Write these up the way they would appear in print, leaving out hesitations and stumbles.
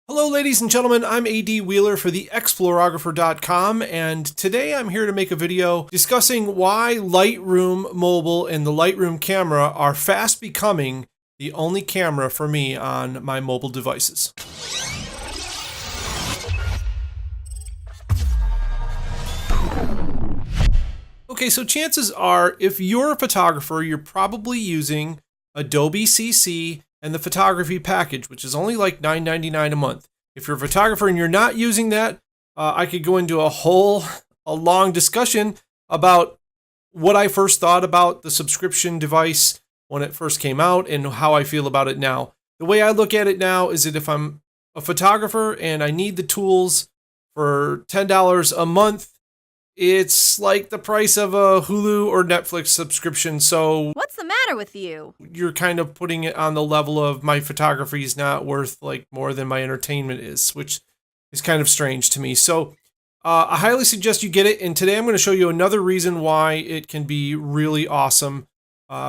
Hello, ladies and gentlemen. I'm AD Wheeler for the Explorographer.com, and today I'm here to make a video discussing why Lightroom Mobile and the Lightroom camera are fast becoming the only camera for me on my mobile devices. Okay, so chances are, if you're a photographer, you're probably using Adobe CC and the photography package, which is only like $9.99 a month. If you're a photographer and you're not using that, I could go into a long discussion about what I first thought about the subscription device when it first came out and how I feel about it now. The way I look at it now is that if I'm a photographer and I need the tools for $10 a month, it's like the price of a Hulu or Netflix subscription. So what's the matter with you? You're kind of putting it on the level of my photography is not worth like more than my entertainment is, which is kind of strange to me. So I highly suggest you get it. And today I'm going to show you another reason why it can be really awesome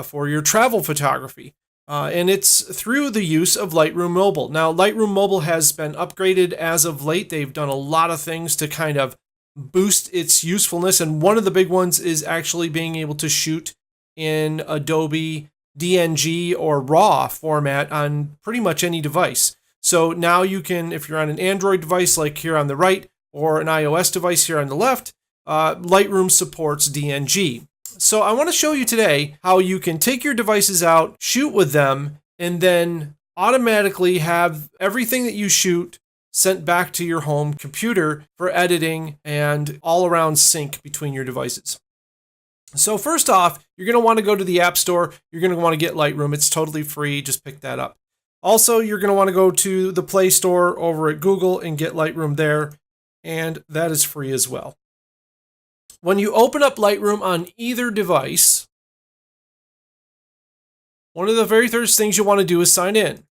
for your travel photography. And it's through the use of Lightroom Mobile. Now, Lightroom Mobile has been upgraded as of late. They've done a lot of things to kind of boost its usefulness, and one of the big ones is actually being able to shoot in Adobe DNG or RAW format on pretty much any device. So now you can, if you're on an Android device like here on the right, or an iOS device here on the left, Lightroom supports DNG. So I want to show you today how you can take your devices out, shoot with them, and then automatically have everything that you shoot sent back to your home computer for editing and all-around sync between your devices. So first off, you're going to want to go to the App Store. You're going to want to get Lightroom. It's totally free. Just pick that up. Also, you're going to want to go to the Play Store over at Google and get Lightroom there, and that is free as well. When you open up Lightroom on either device, one of the very first things you want to do is sign in.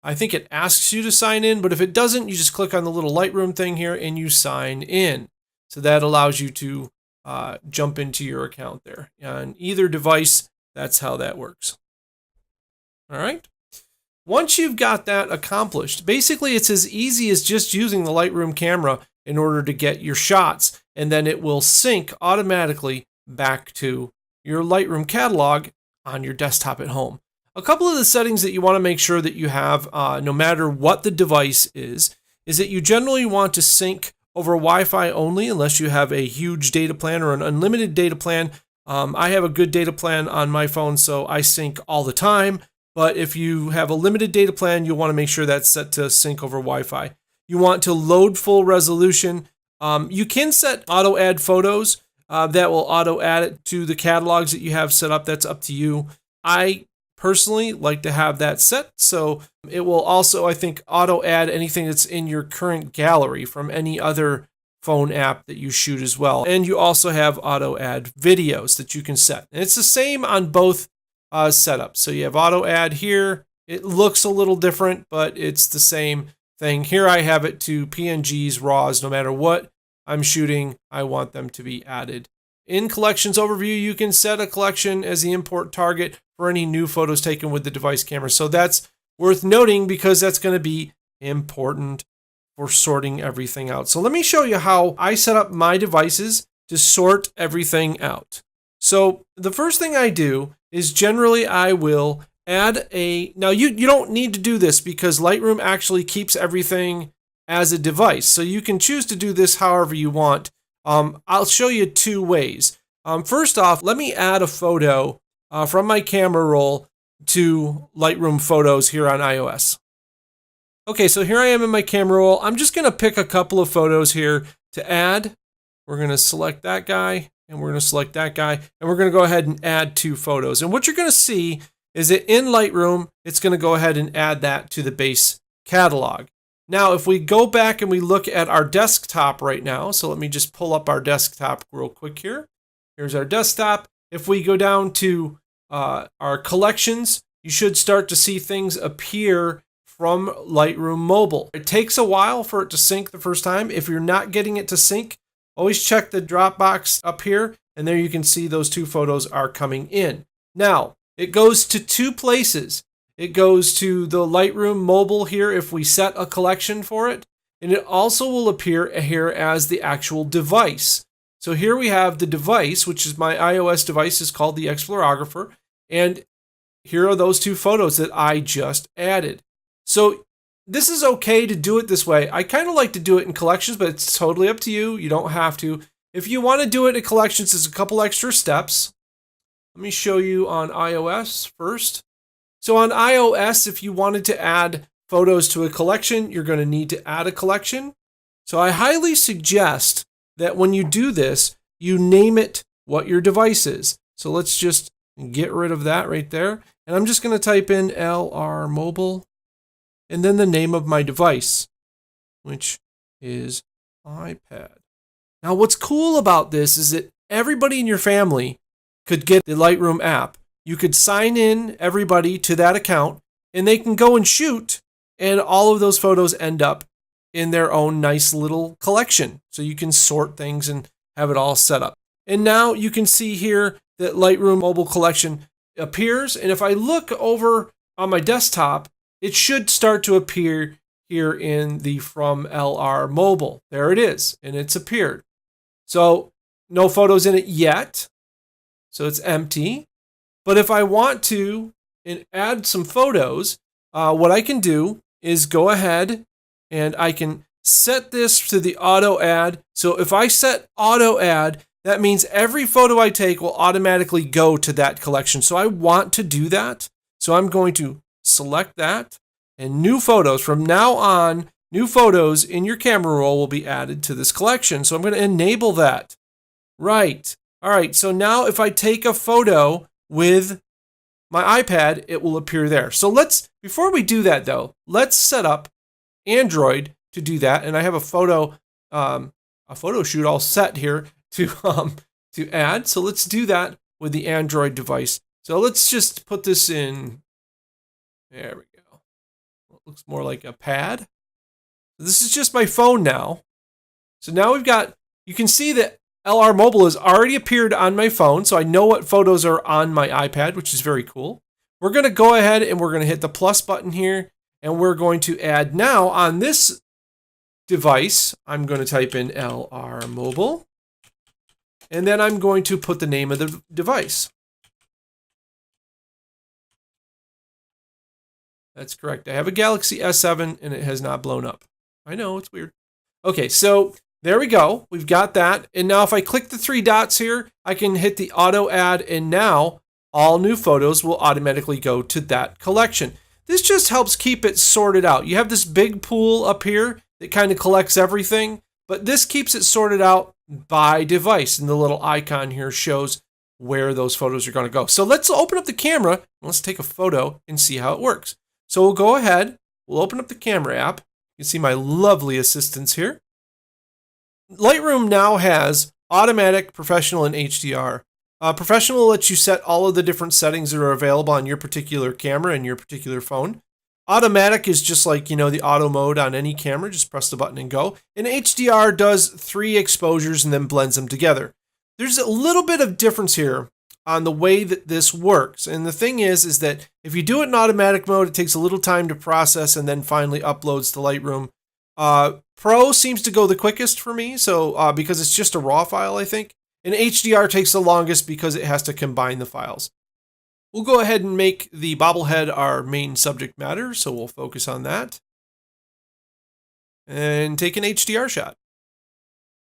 I think it asks you to sign in, but if it doesn't, you just click on the little Lightroom thing here and you sign in. So that allows you to jump into your account there. On either device, that's how that works. All right. Once you've got that accomplished, basically it's as easy as just using the Lightroom camera in order to get your shots, and then it will sync automatically back to your Lightroom catalog on your desktop at home. A couple of the settings that you want to make sure that you have, no matter what the device is that you generally want to sync over Wi-Fi only unless you have a huge data plan or an unlimited data plan. I have a good data plan on my phone, so I sync all the time. But if you have a limited data plan, you'll want to make sure that's set to sync over Wi-Fi. You want to load full resolution. You can set auto add photos that will auto add it to the catalogs that you have set up. That's up to you. I personally like to have that set, so it will also, I think, auto add anything that's in your current gallery from any other phone app that you shoot as well. And you also have auto add videos that you can set. And it's the same on both setups. So you have auto add here. It looks a little different, but it's the same thing. Here I have it to PNGs, RAWs. No matter what I'm shooting, I want them to be added. In Collections Overview, you can set a collection as the import target for any new photos taken with the device camera. So that's worth noting because that's going to be important for sorting everything out. So let me show you how I set up my devices to sort everything out. So the first thing I do is generally I will add now you don't need to do this because Lightroom actually keeps everything as a device. So you can choose to do this however you want. I'll show you two ways. First off, let me add a photo from my camera roll to Lightroom Photos here on iOS. Okay, so here I am in my camera roll. I'm just going to pick a couple of photos here to add. We're going to select that guy, and we're going to select that guy, and we're going to go ahead and add two photos. And what you're going to see is that in Lightroom, it's going to go ahead and add that to the base catalog. Now, if we go back and we look at our desktop right now, so let me just pull up our desktop real quick here. Here's our desktop. If we go down to our collections, you should start to see things appear from Lightroom Mobile. It takes a while for it to sync the first time. If you're not getting it to sync, always check the Dropbox up here, and there you can see those two photos are coming in. Now, it goes to two places. It goes to the Lightroom mobile here if we set a collection for it. And it also will appear here as the actual device. So here we have the device, which is my iOS device, is called the Explorographer. And here are those 2 photos that I just added. So this is okay to do it this way. I kind of like to do it in collections, but it's totally up to you. You don't have to. If you want to do it in collections, there's a couple extra steps. Let me show you on iOS first. So on iOS, if you wanted to add photos to a collection, you're going to need to add a collection. So I highly suggest that when you do this, you name it what your device is. So let's just get rid of that right there. And I'm just going to type in LR Mobile and then the name of my device, which is iPad. Now, what's cool about this is that everybody in your family could get the Lightroom app. You could sign in everybody to that account and they can go and shoot, and all of those photos end up in their own nice little collection. So you can sort things and have it all set up. And now you can see here that Lightroom mobile collection appears. And if I look over on my desktop, it should start to appear here in the From LR mobile. There it is, and it's appeared. So no photos in it yet. So it's empty. But if I want to add some photos, what I can do is go ahead and I can set this to the auto add. So if I set auto add, that means every photo I take will automatically go to that collection. So I want to do that. So I'm going to select that, and new photos. From now on, new photos in your camera roll will be added to this collection. So I'm going to enable that. Right. All right. So now if I take a photo with my iPad, it will appear there. So before we do that though, let's set up Android to do that. And I have a photo shoot all set here to add. So let's do that with the Android device. So let's just put this in. There we go. It looks more like a pad. This is just my phone now. So now you can see that LR Mobile has already appeared on my phone, so I know what photos are on my iPad, which is very cool. We're going to go ahead and we're going to hit the plus button here, and we're going to add now on this device. I'm going to type in LR Mobile, and then I'm going to put the name of the device. That's correct. I have a Galaxy S7 and it has not blown up. I know, it's weird. Okay, so there we go. We've got that. And now if I click the 3 dots here, I can hit the auto add, and now all new photos will automatically go to that collection. This just helps keep it sorted out. You have this big pool up here that kind of collects everything, but this keeps it sorted out by device. And the little icon here shows where those photos are going to go. So let's open up the camera and let's take a photo and see how it works. So we'll go ahead, we'll open up the camera app. You can see my lovely assistants here. Lightroom now has automatic, professional, and HDR. Professional lets you set all of the different settings that are available on your particular camera and your particular phone. Automatic is just like, the auto mode on any camera. Just press the button and go. And HDR does 3 exposures and then blends them together. There's a little bit of difference here on the way that this works. And the thing is that if you do it in automatic mode, it takes a little time to process and then finally uploads to Lightroom. Pro seems to go the quickest for me, so because it's just a raw file, I think. And HDR takes the longest because it has to combine the files. We'll go ahead and make the bobblehead our main subject matter, so we'll focus on that. And take an HDR shot.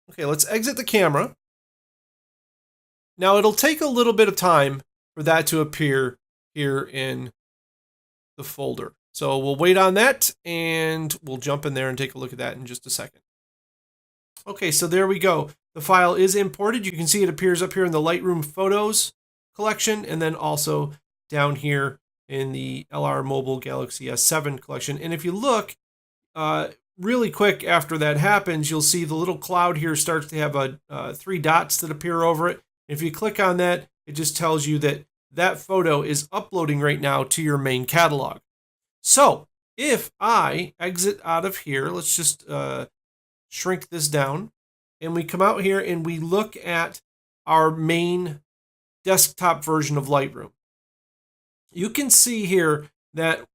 Okay, let's exit the camera. Now it'll take a little bit of time for that to appear here in the folder. So we'll wait on that and we'll jump in there and take a look at that in just a second. Okay, so there we go. The file is imported. You can see it appears up here in the Lightroom Photos collection and then also down here in the LR Mobile Galaxy S7 collection. And if you look really quick after that happens, you'll see the little cloud here starts to have 3 dots that appear over it. If you click on that, it just tells you that that photo is uploading right now to your main catalog. So if I exit out of here, let's just shrink this down, and we come out here and we look at our main desktop version of Lightroom. You can see here that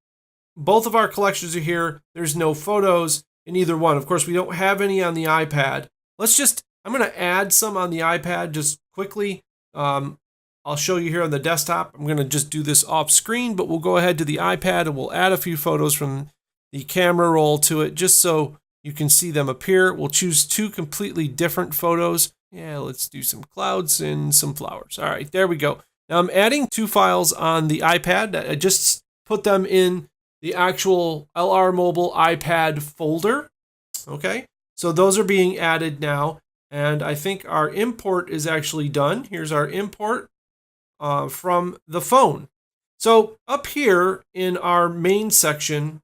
both of our collections are here. There's no photos in either one. Of course, we don't have any on the iPad. I'm going to add some on the iPad just quickly. I'll show you here on the desktop. I'm going to just do this off screen, but we'll go ahead to the iPad and we'll add a few photos from the camera roll to it just so you can see them appear. We'll choose 2 completely different photos. Yeah, let's do some clouds and some flowers. All right, there we go. Now I'm adding 2 files on the iPad. I just put them in the actual LR Mobile iPad folder. Okay, so those are being added now. And I think our import is actually done. Here's our import from the phone. So up here in our main section,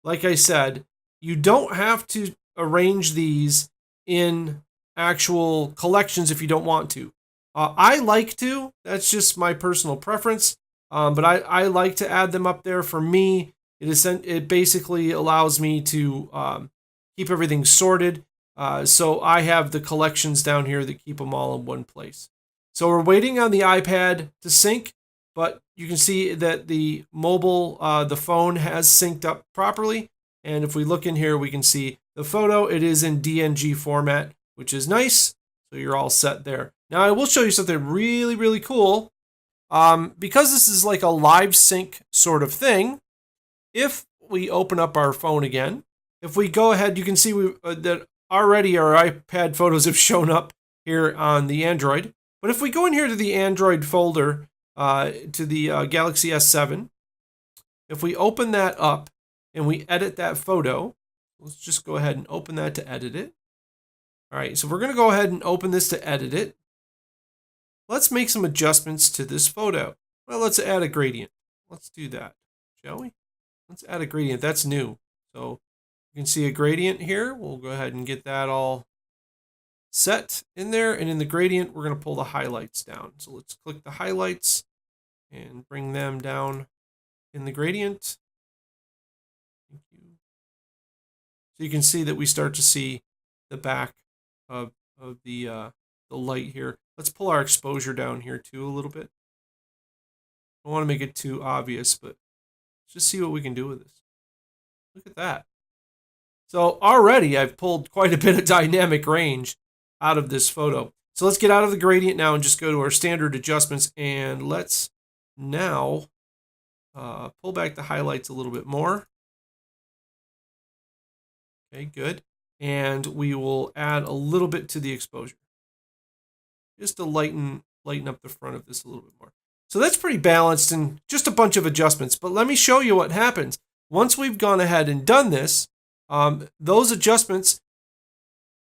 like I said, you don't have to arrange these in actual collections if you don't want to. I like to. That's just my personal preference. But I like to add them up there. For me, it basically allows me to keep everything sorted. So I have the collections down here that keep them all in one place. So we're waiting on the iPad to sync, but you can see that the mobile, the phone has synced up properly. And if we look in here, we can see the photo. It is in DNG format, which is nice. So you're all set there. Now I will show you something really, really cool. Because this is like a live sync sort of thing, if we open up our phone again, if we go ahead, you can see that already our iPad photos have shown up here on the Android. But if we go in here to the Android folder, to the Galaxy S7, if we open that up and we edit that photo, let's just go ahead and open that to edit it. All right, so we're going to go ahead and open this to edit it. Let's make some adjustments to this photo. Well, let's add a gradient. Let's do that, shall we? Let's add a gradient. That's new. So you can see a gradient here. We'll go ahead and get that all set in there. And in the gradient, we're going to pull the highlights down. So let's click the highlights and bring them down in the gradient. Thank you. So you can see that we start to see the back of the light here. Let's pull our exposure down here too a little bit. I don't want to make it too obvious, but let's just see what we can do with this. Look at that. So already I've pulled quite a bit of dynamic range out of this photo. So let's get out of the gradient now and just go to our standard adjustments, and let's now pull back the highlights a little bit more. Okay, good. And we will add a little bit to the exposure, just to lighten up the front of this a little bit more. So that's pretty balanced and just a bunch of adjustments. But let me show you what happens. Once we've gone ahead and done this, those adjustments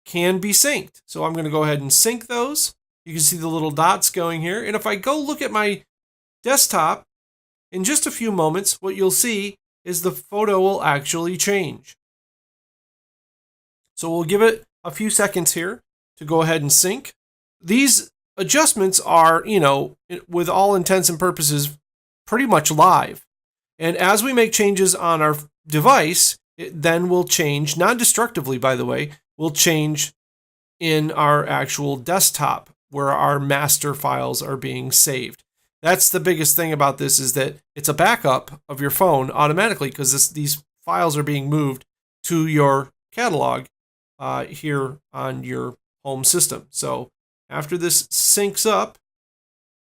can be synced. So I'm going to go ahead and sync those. You can see the little dots going here. And if I go look at my desktop, in just a few moments, what you'll see is the photo will actually change. So we'll give it a few seconds here to go ahead and sync. These adjustments are, with all intents and purposes, pretty much live. And as we make changes on our device, it then will change, non-destructively, by the way, will change in our actual desktop where our master files are being saved. That's the biggest thing about this, is that it's a backup of your phone automatically, because these files are being moved to your catalog here on your home system. So after this syncs up,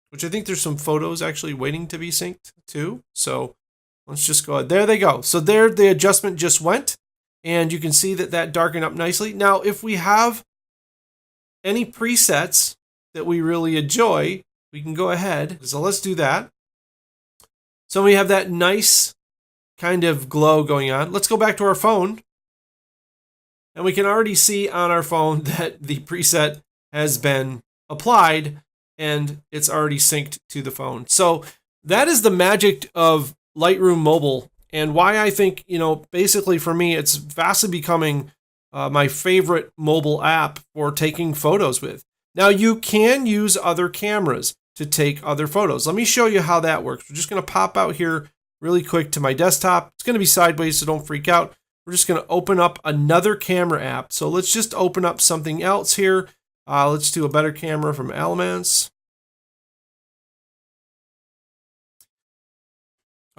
which I think there's some photos actually waiting to be synced too. So let's just go ahead. There they go. So there the adjustment just went, and you can see that darkened up nicely. Now, if we have any presets that we really enjoy, we can go ahead. So let's do that. So we have that nice kind of glow going on. Let's go back to our phone. And we can already see on our phone that the preset has been applied and it's already synced to the phone. So that is the magic of Lightroom Mobile, and why I think, basically for me, it's vastly becoming my favorite mobile app for taking photos with. Now, you can use other cameras to take other photos. Let me show you how that works. We're just going to pop out here really quick to my desktop. It's going to be sideways, so don't freak out. We're just going to open up another camera app. So let's just open up something else here. Let's do a better camera from Elements.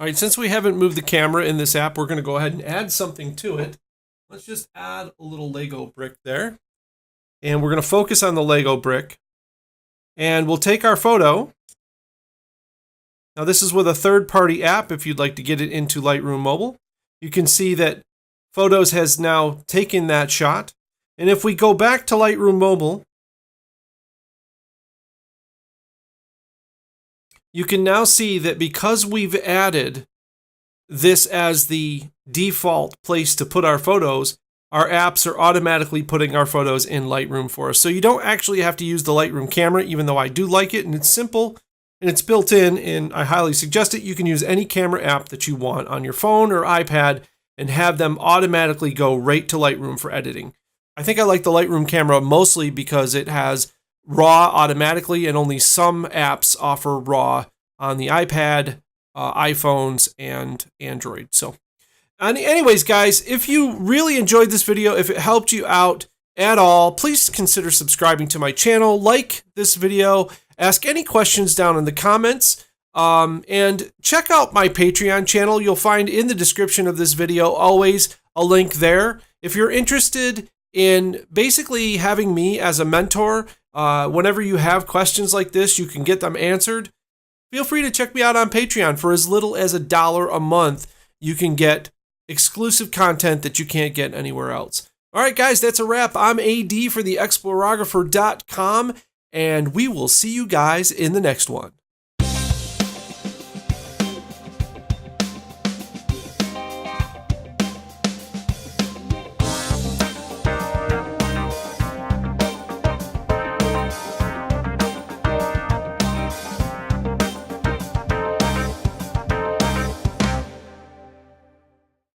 All right, since we haven't moved the camera in this app, we're going to go ahead and add something to it. Let's just add a little Lego brick there. And we're going to focus on the Lego brick. And we'll take our photo. Now this is with a third-party app if you'd like to get it into Lightroom Mobile. You can see that Photos has now taken that shot. And if we go back to Lightroom Mobile, you can now see that because we've added this as the default place to put our photos, our apps are automatically putting our photos in Lightroom for us. So you don't actually have to use the Lightroom camera, even though I do like it, and it's simple, and it's built in, and I highly suggest it. You can use any camera app that you want on your phone or iPad and have them automatically go right to Lightroom for editing. I think I like the Lightroom camera mostly because it has RAW automatically, and only some apps offer RAW on the iPad, iPhones, and Android. So anyways, guys, if you really enjoyed this video, if it helped you out at all, please consider subscribing to my channel, like this video, ask any questions down in the comments, and check out my Patreon channel. You'll find in the description of this video always a link there. If you're interested in basically having me as a mentor, whenever you have questions like this, you can get them answered. Feel free to check me out on Patreon. For as little as $1 a month, you can get exclusive content that you can't get anywhere else. All right, guys, that's a wrap. I'm AD for the Explorographer.com, and we will see you guys in the next one.